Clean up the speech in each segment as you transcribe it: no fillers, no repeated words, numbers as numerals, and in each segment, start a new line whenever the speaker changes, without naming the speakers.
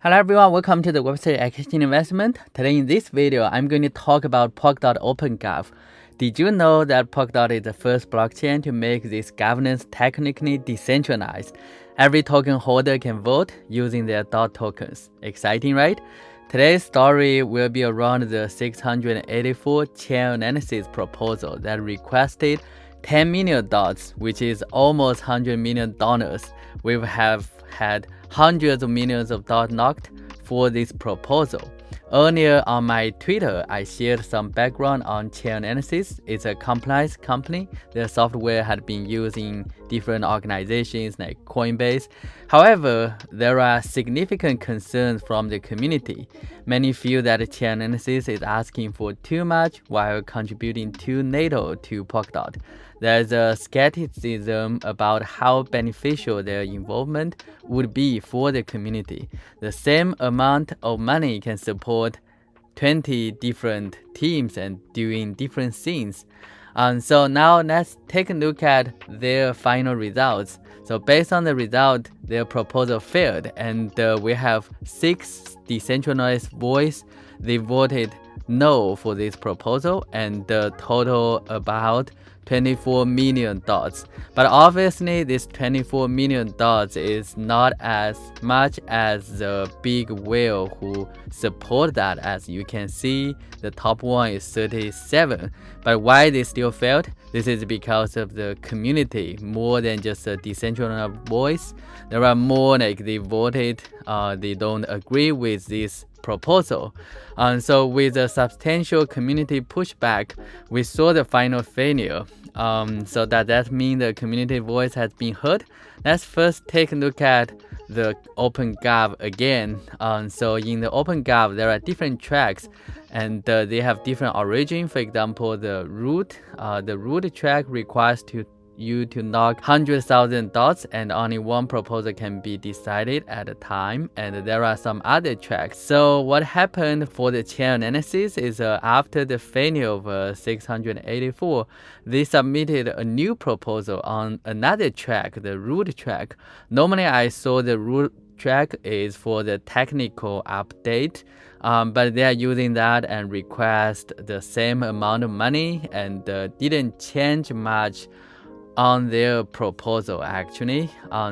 Hello everyone, welcome to the Web3 Education Investment. Today in this video, I'm going to talk about Polkadot OpenGov. Did you know that Polkadot is the first blockchain to make this governance technically decentralized? Every token holder can vote using their DOT tokens. Exciting, right? Today's story will be around the 684 Chainalysis proposal that requested 10 million dots, which is almost $100 million. We have had hundreds of millions of dots knocked for this proposal. Earlier on my Twitter, I shared some background on Chainalysis. It's a compliance company. Their software had been used in different organizations like Coinbase. However, there are significant concerns from the community. Many feel that Chainalysis is asking for too much while contributing too little to Polkadot. There's a skepticism about how beneficial their involvement would be for the community. The same amount of money can support 20 different teams and doing different things. So now let's take a look at their final results. So based on the result, their proposal failed, and we have 6 decentralized voices. They voted no for this proposal, and the total about 24 million dots. But obviously this 24 million dots is not as much as the big whale who support that. As you can see, the top one is 37. But why they still failed? This is because of the community, more than just a decentralized voice. There are more like they voted, they don't agree with this proposal. So with a substantial community pushback, we saw the final failure. So that means the community voice has been heard. Let's first take a look at the OpenGov again. So in the OpenGov, there are different tracks, and they have different origin. For example, the root track requires you to knock 100,000 dots, and only one proposal can be decided at a time, and there are some other tracks. So what happened for the Chainalysis is after the failure of 684, they submitted a new proposal on another track, the root track. Normally I saw the root track is for the technical update, but they are using that and request the same amount of money, and didn't change much on their proposal actually.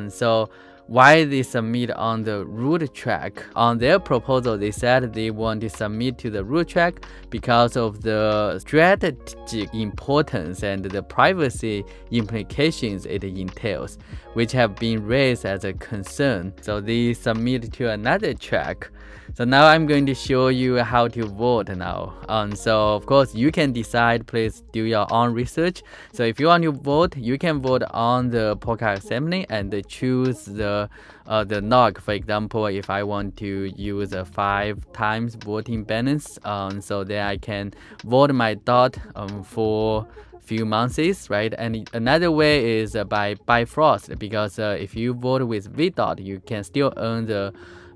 So why they submit on the root track? On their proposal, they said they want to submit to the root track because of the strategic importance and the privacy implications it entails, which have been raised as a concern. So they submit to another track. So now I'm going to show you how to vote now. So of course you can decide, please do your own research. So if you want to vote, you can vote on the Polkadot assembly and choose the knock. For example, if I want to use a 5 times voting balance, so then I can vote my dot for few months, right? And another way is by Bifrost, because if you vote with vDOT, you can still earn the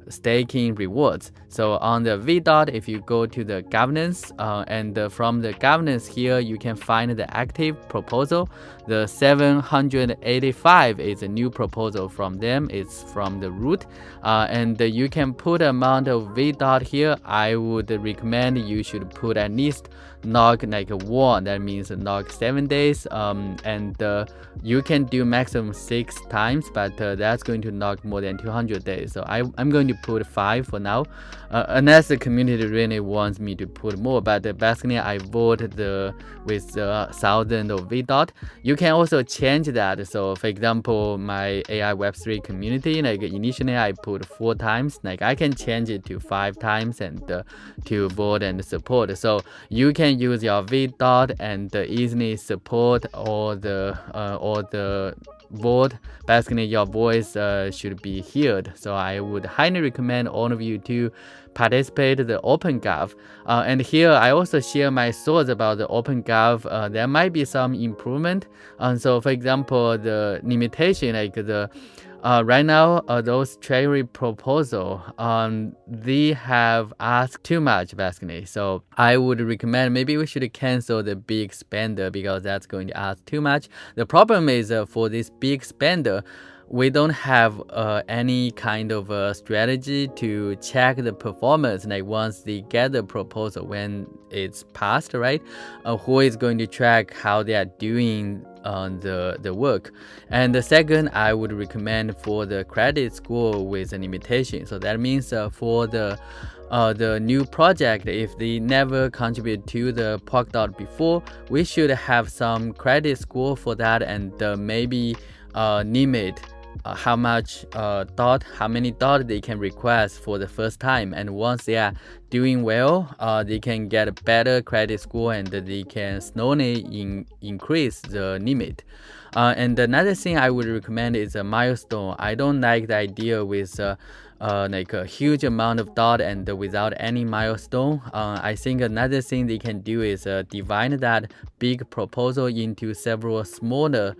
staking rewards. So on the vDOT, if you go to the governance, and from the governance here, you can find the active proposal. The 785 is a new proposal from them. It's from the root, and you can put amount of vDOT here. I would recommend you should put at least knock like 1. That means knock 7 days, and you can do maximum 6 times, but that's going to knock more than 200 days. So I'm going to put 5 for now, unless the community really wants me to put more. But basically I vote with 1,000 of vDOT. You can also change that. So for example, my AI Web3 community, like initially I put 4 times, like I can change it to 5 times and to vote and support. So you can use your vDOT and easily support all the vote. Basically your voice should be heard. So I would highly recommend all of you to participate in the OpenGov. And here I also share my thoughts about the OpenGov. There might be some improvement. So for example, the limitation, like the right now, those treasury proposal, they have asked too much basically. So I would recommend maybe we should cancel the big spender, because that's going to ask too much. The problem is for this big spender, we don't have any kind of strategy to check the performance. Like once they get the proposal, when it's passed, right? Who is going to track how they are doing on the work? And the second, I would recommend for the credit score with an limitation. So that means for the new project, if they never contribute to the Polkadot before, we should have some credit score for that, and maybe limit how much how many dot they can request for the first time. And once they are doing well, they can get a better credit score, and they can slowly increase the limit. And another thing I would recommend is a milestone. I don't like the idea with like a huge amount of dot and without any milestone. I think another thing they can do is divide that big proposal into several smaller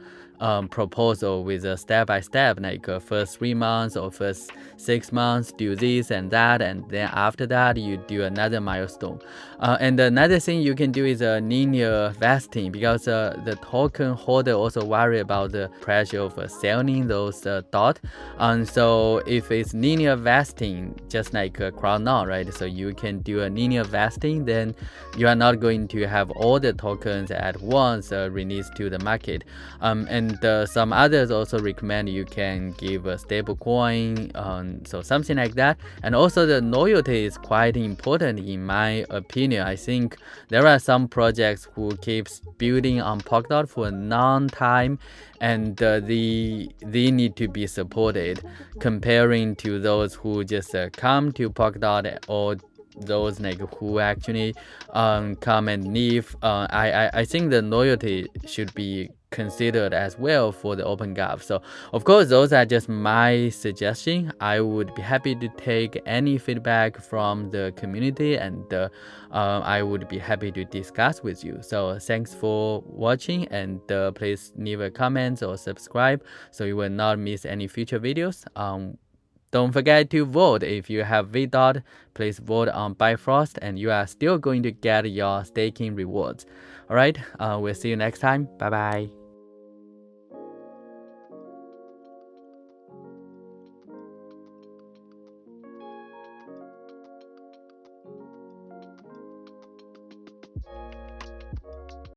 proposal with a step-by-step, like first 3 months or first 6 months do this and that, and then after that you do another milestone. And another thing you can do is a linear vesting, because the token holder also worry about the pressure of selling those dot. And so if it's linear vesting, just like Cardano, right? So you can do a linear vesting, then you are not going to have all the tokens at once released to the market. And some others also recommend you can give a stable coin, so something like that. And also the loyalty is quite important in my opinion. I think there are some projects who keeps building on Polkadot for a long time, and they need to be supported comparing to those who just come to Polkadot, or those like who actually come and leave. I think the loyalty should be considered as well for the OpenGov. So of course, those are just my suggestion. I would be happy to take any feedback from the community, and I would be happy to discuss with you. So thanks for watching, and please leave a comment or subscribe so you will not miss any future videos. Don't forget to vote. If you have vDOT, please vote on Bifrost, and you are still going to get your staking rewards. All right, we'll see you next time. Bye bye.